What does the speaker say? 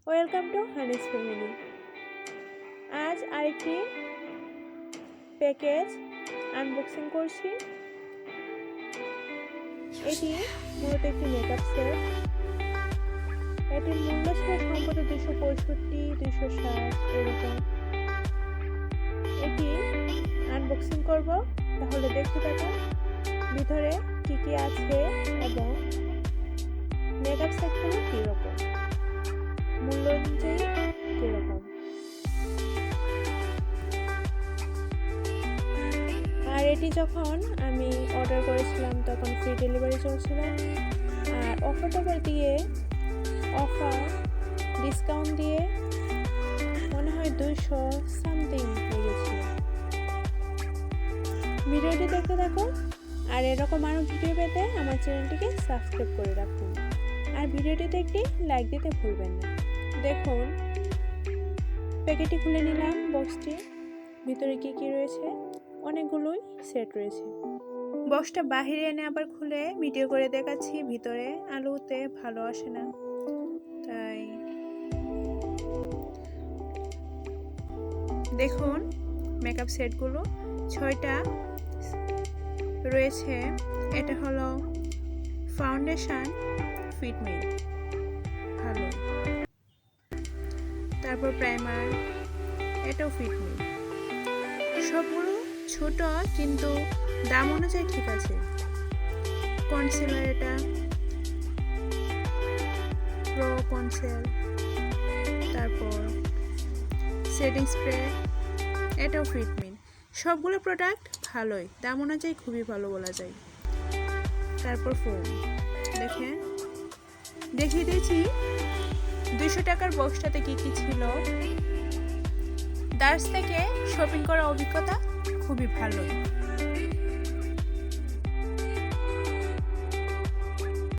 Welcome to হানিস family. আজ আরেকটি package unboxing করছি। এটি মূলত একটি মেকআপ সেট। এটির মূল্য ছিল সম্ভবত 265-260 এরকম। এটি আনবক্সিং করব, তাহলে দেখতে থাকুন ভিতরে কি কি আছে এবং মেকআপ সেটগুলো কীরকম, মূল্য অনুযায়ী কীরকম। আর এটি যখন আমি অর্ডার করেছিলাম তখন ফ্রি ডেলিভারি চলছিল, আর অফার দিয়ে ডিসকাউন্ট দিয়ে মনে হয় 200 সামথিং হয়ে গেছিল। ভিডিওটি দেখতে থাকুন, আর এরকম আরও ভিডিও পেতে আমার চ্যানেলটিকে সাবস্ক্রাইব করে রাখুন, আর ভিডিওটিতে একটি লাইক দিতে ভুলবেন না। দেখুন, প্যাকেটটি খুলে নিলাম। বক্সটি ভিতরে কি কি রয়েছে, অনেকগুলোই সেট রয়েছে। বক্সটা বাহিরে এনে আবার খুলে ভিডিও করে দেখাচ্ছি। ভিতরে আলোতে ভালো আসে না, তাই দেখুন মেকআপ সেটগুলো 6টা রয়েছে। এটা হলো ফাউন্ডেশন ফিটমি, ভালো। তারপর প্রাইমার, এটাও ফিটমি। সবগুলো ছোট কিন্তু দাম অনুযায়ী ঠিক আছে। কনসিলার, এটা প্রো কনসিল। তারপর সেটিং স্প্রে, এটাও ফিটমি। সবগুলো প্রোডাক্ট ভালোই, দাম অনুযায়ী খুবই ভালো বলা যায়। তারপর ফোন দেখিয়ে দিয়েছি 200 টাকার বক্সটাতে কি কি ছিল। দারাজ থেকে শপিং করার অভিজ্ঞতা খুবই ভালো।